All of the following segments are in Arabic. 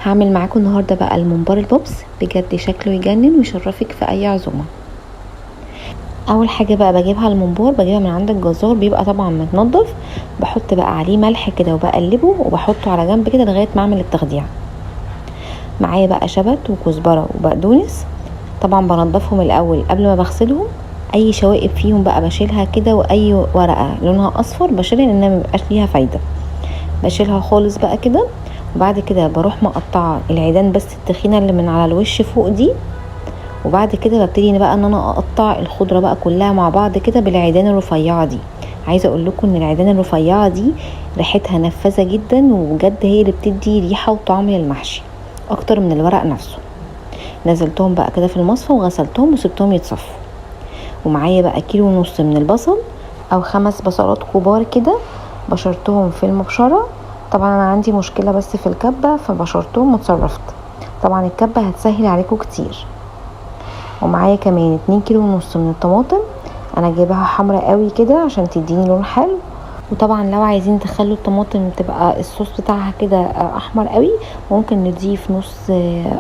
هعمل معاكم النهارده بقى الممبار البوبس، بجد شكله يجنن ويشرفك في اي عزومه. اول حاجه بقى بجيبها الممبار، بجيبها من عند الجزار، بيبقى طبعا متنضف. بحط بقى عليه ملح كده وبقلبه وبحطه على جنب كده لغايه ما اعمل التخديع. معايا بقى شبت وكزبره وبقدونس، طبعا بنضفهم الاول قبل ما بغسلهم. اي شوائب فيهم بقى بشيلها كده، واي ورقه لونها اصفر بشيلها لانها مبقاش ليها فايده، بشيلها خالص بقى كده. وبعد كده بروح مقطعه العيدان بس التخينه اللي من على الوش فوق دي. وبعد كده ببتدي بقى ان انا اقطع الخضره بقى كلها مع بعض كده بالعيدان الرفيعه دي. عايزه اقول لكم ان العيدان الرفيعه دي ريحتها نفاذه جدا، وبجد هي اللي بتدي ريحه وطعم للمحشي اكتر من الورق نفسه. نزلتهم بقى كده في المصفى وغسلتهم وسبتهم يتصفوا. ومعايا بقى كيلو ونص من البصل او 5 بصلات كبار كده، بشرتهم في المبشره. طبعا انا عندي مشكله بس في الكبه فبشرتهم وتصرفت. طبعا الكبه هتسهل عليكم كتير. ومعايا كمان 2 كيلو ونص من الطماطم، انا جايبها حمراء قوي كده عشان تديني لون حلو. وطبعا لو عايزين تخلوا الطماطم تبقى الصوص بتاعها كده احمر قوي، ممكن نضيف نص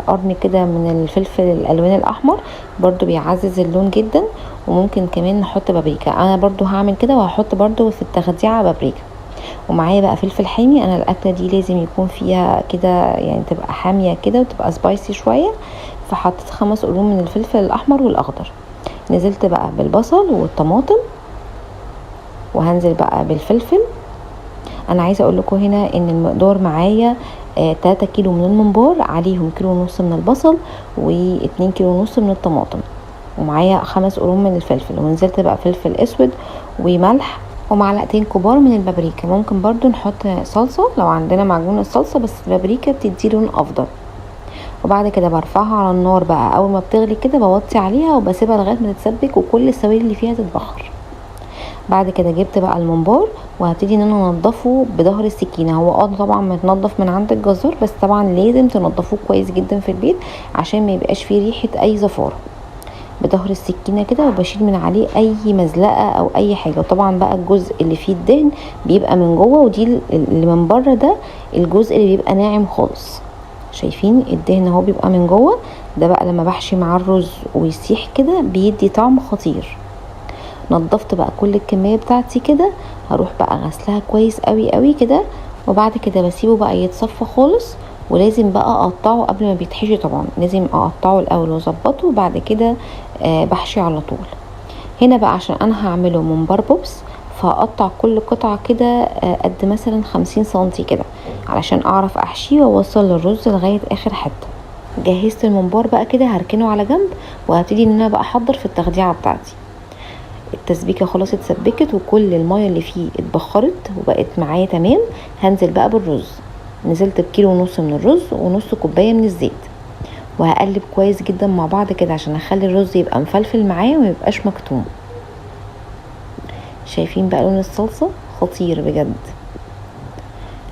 قرن كده من الفلفل الالوان الاحمر، برضو بيعزز اللون جدا. وممكن كمان نحط بابريكا، انا برضو هعمل كده وهحط برضو في التخديعه بابريكا. ومعايا بقى فلفل حامي، انا الاكله دي لازم يكون فيها كده يعني تبقى حاميه كده وتبقى سبايسي شويه، فحطيت 5 قرون من الفلفل الاحمر والاخضر. نزلت بقى بالبصل والطماطم، وهنزل بقى بالفلفل. انا عايزه اقول لكم هنا ان المقدار معايا 3 كيلو من الممبار، عليهم كيلو ونص من البصل و2 كيلو ونص من الطماطم، ومعايا 5 قرون من الفلفل. ونزلت بقى فلفل اسود وملح ومعلقتين كبار من البابريكا. ممكن برضو نحط صلصه لو عندنا معجون الصلصه، بس البابريكا بتدي لون افضل. وبعد كده برفعها على النار بقى، اول ما بتغلي كده بوطي عليها وبسيبها لغايه ما تتسبك وكل السوائل اللي فيها تتبخر. بعد كده جبت بقى الممبار وهبتدي ان انا انضفه بظهر السكينه. هو طبعا متنضف من عند الجزار، بس طبعا لازم تنضفوه كويس جدا في البيت عشان ما يبقاش فيه ريحه اي زفاره. بظهر السكينه كده، وبشيل من عليه اي مزلقه او اي حاجه. وطبعا بقى الجزء اللي فيه الدهن بيبقى من جوه، ودي اللي من بره ده الجزء اللي بيبقى ناعم خالص. شايفين الدهن اهو بيبقى من جوه، ده بقى لما بحشي مع الرز ويسيح كده بيدي طعم خطير. نضفت بقى كل الكميه بتاعتي كده، هروح بقى غسلها كويس قوي قوي كده. وبعد كده بسيبه بقى يتصفى خالص. ولازم بقى اقطعه قبل ما بيتحشي، طبعا لازم اقطعه الاول واظبطه، وبعد كده بحشي على طول. هنا بقى عشان انا هعمله ممبار بوبس، فهقطع كل قطعة كده قد مثلا 50 سنتي كده، علشان اعرف احشيه واوصل للرز لغاية اخر حتة. جهزت الممبار بقى كده، هركنه على جنب وهبتدي ان انا بقى احضر في التخديعة بتاعتي. التسبيكة خلاص اتسبكت وكل المية اللي فيه اتبخرت وبقت معايا تمام. هنزل بقى بالرز. نزلت بكيلو ونص من الرز ونص كوباية من الزيت، وهقلب كويس جدا مع بعض كده عشان اخلي الرز يبقى مفلفل معايا وما يبقاش مكتوم. شايفين بقى لون الصلصة خطير بجد.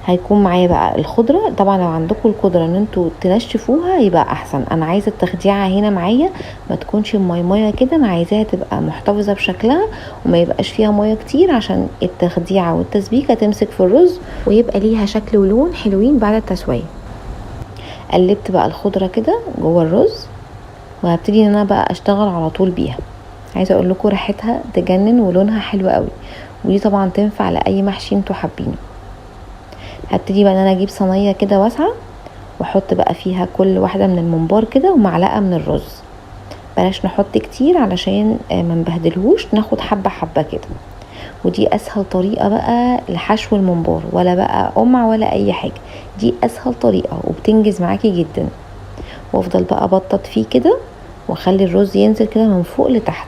هيكون معايا بقى الخضرة. طبعا لو عندكم القدرة ان انتوا تنشفوها يبقى احسن. انا عايزة التخديعة هنا معايا ما تكونش مية كده، انا عايزاها تبقى محتفظة بشكلها وما يبقاش فيها مية كتير، عشان التخديعة والتسبيكة تمسك في الرز ويبقى ليها شكل ولون حلوين بعد التسوية. قلبت بقى الخضرة كده جوه الرز، وهبتدي ان انا بقى اشتغل على طول بيها. عايزه اقول لكم ريحتها تجنن ولونها حلو قوي، ودي طبعا تنفع لاي محشي انتوا حابينه. هبتدي بقى ان انا اجيب صينيه كده واسعه، واحط بقى فيها كل واحده من الممبار كده ومعلقه من الرز. بلاش نحط كتير علشان ما نبهدلهوش، ناخد حبه حبه كده. ودي اسهل طريقه بقى لحشو الممبار، ولا بقى قمع ولا اي حاجه، دي اسهل طريقه وبتنجز معاكي جدا. وافضل بقى ابطط فيه كده واخلي الرز ينزل كده من فوق لتحت.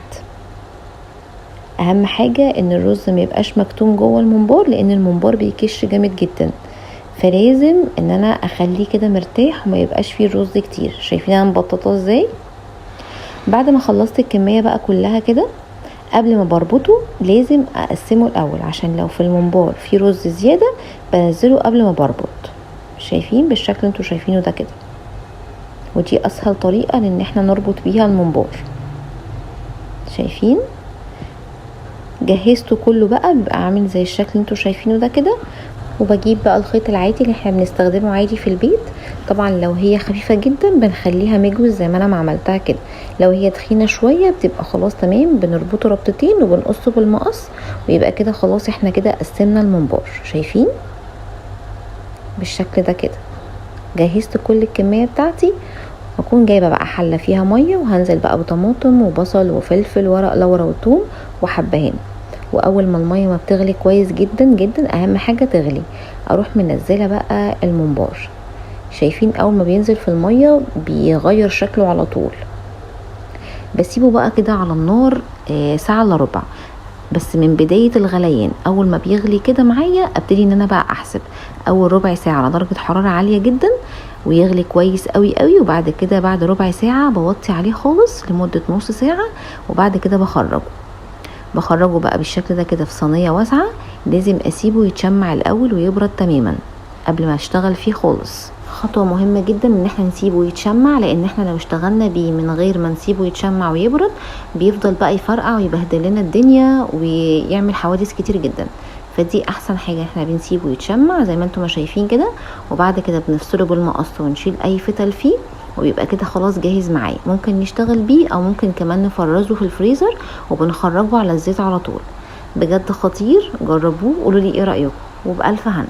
اهم حاجة ان الرز ما يبقاش مكتوم جوه الممبار، لان الممبار بيكش جامد جدا، فلازم ان انا اخليه كده مرتاح وما يبقاش فيه الرز كتير. شايفين انا مبططه ازاي؟ بعد ما خلصت الكمية بقى كلها كده، قبل ما بربطه لازم اقسمه الاول، عشان لو في الممبار فيه رز زيادة بنزله قبل ما بربط. شايفين بالشكل اللي انتوا شايفينه ده كده. ودي اسهل طريقة لان احنا نربط بيها الممبار. شايفين جهزته كله بقى، بيبقى عامل زي الشكل اللي انتوا شايفينه ده كده. وبجيب بقى الخيط العادي اللي احنا بنستخدمه عادي في البيت. طبعا لو هي خفيفة جدا بنخليها مجوز زي ما انا ما عملتها كده، لو هي تخينة شوية بتبقى خلاص تمام، بنربطه ربطتين وبنقصه بالمقص، ويبقى كده خلاص احنا كده قسمنا الممبار. شايفين بالشكل ده كده جهزت كل الكمية بتاعتي. هكون جايبة بقى حلة فيها مية، وهنزل بقى بطماطم وبصل وفلفل ورق لورا وثوم وحبهان. واول ما المية ما بتغلي كويس جدا جدا، اهم حاجة تغلي، اروح منزلة بقى الممبار. شايفين اول ما بينزل في المية بيغير شكله على طول. بسيبه بقى كده على النار ساعة الا ربع، بس من بداية الغليان اول ما بيغلي كده معايا ابتدي ان انا بقى احسب اول ربع ساعة على درجة حرارة عالية جدا ويغلي كويس قوي قوي، وبعد كده بعد ربع ساعة بوطي عليه خالص لمدة نص ساعة، وبعد كده بخرجه بقى بالشكل ده كده في صينية واسعة. لازم اسيبه يتشمع الاول ويبرد تماما قبل ما اشتغل فيه خالص. خطوة مهمة جدا ان احنا نسيبه يتشمع، لان احنا لو اشتغلنا بيه من غير ما نسيبه يتشمع ويبرد بيفضل بقى يفرقع ويبهدل لنا الدنيا ويعمل حوادث كتير جدا. فدي احسن حاجة، احنا بنسيبه يتشمع زي ما انتم ما شايفين كده، وبعد كده بنفصله بالمقص ونشيل اي فتل فيه، ويبقى كده خلاص جاهز معايا. ممكن نشتغل بيه او ممكن كمان نفرزه في الفريزر وبنخرجه على الزيت على طول. بجد خطير، جربوه قولوا لي ايه رأيكم، وبألف هنا.